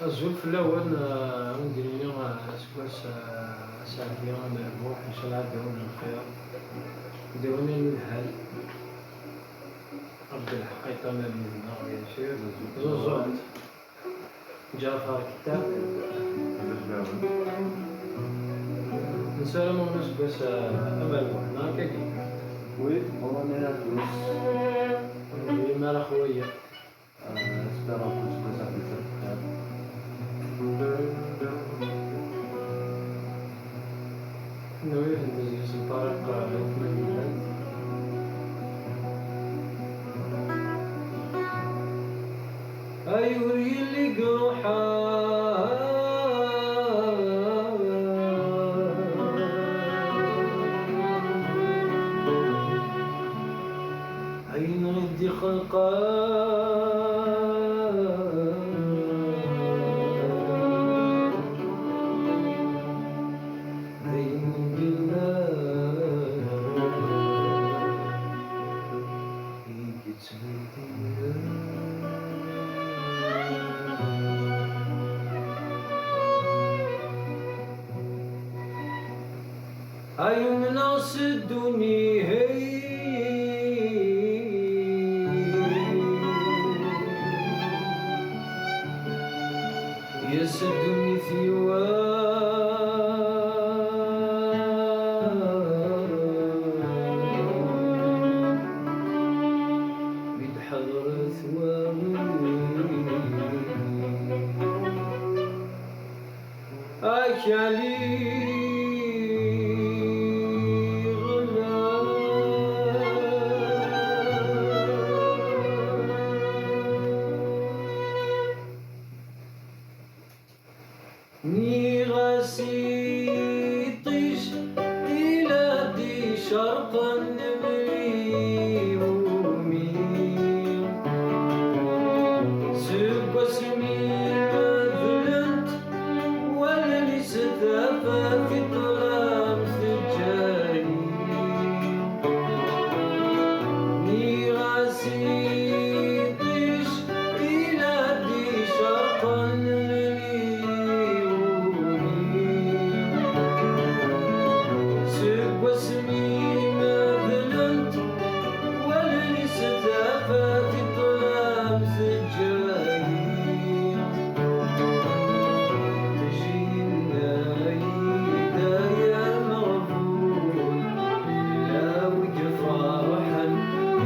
الزول في الأول ونقوليني أسكواس ساعتين نروح إن شاء الله داونا الخير داونا الهل ربي الحقيقة ما بيننا غير شيء زوزوط جافر كتاب نسلم ونسكواس أمل وحنا كاكي Oui, on est là tous. ما راه خويا Espérons que ça puisse être. نوي ندوز الطريق للمدينة أيوه اللي قروحه عين ردي خلقه عيون ناس الدنيا يسدني ثواب بتحضر ثوابي أكلي ني غسيطيش إلى دي شرقا مليومي سب اسمي مذلنت ولا لستفى في طرام ثجاني ني غسيطيش إلى دي شرقا واسمي مذلنت ولا ستفى في طلام سجاني تجينا يدايا مغفور لا وقف فرحا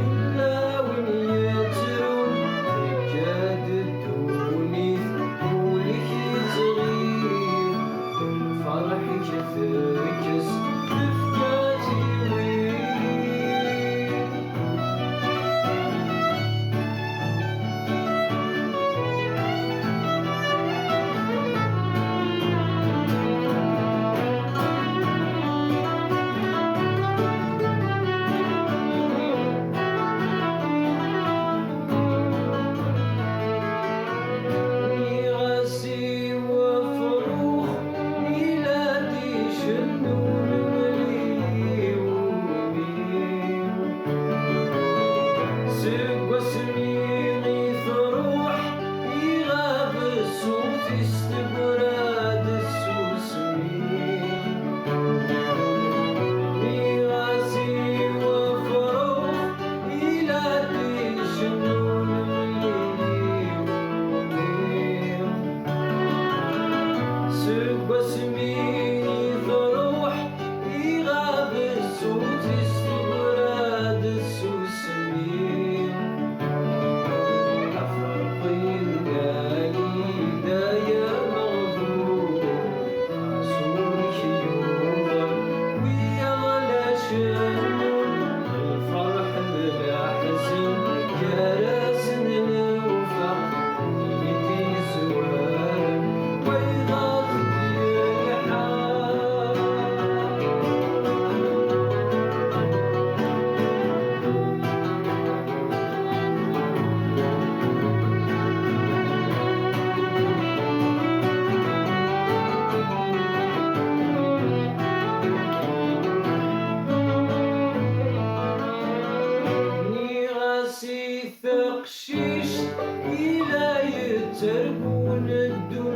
إلا ونيتهم تجاددوني قولك صغير الفرح كثركس تقشيش إلى يتركون الدنيا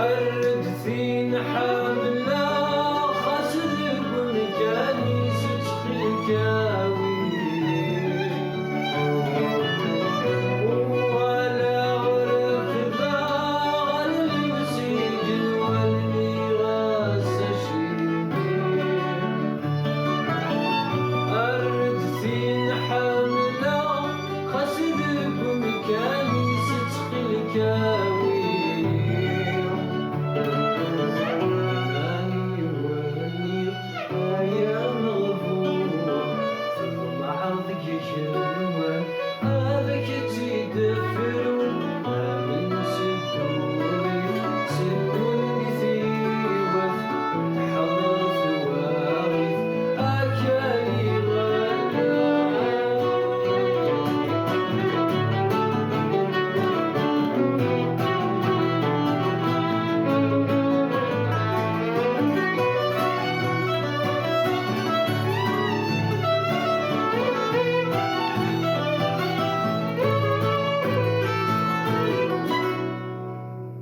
الردثين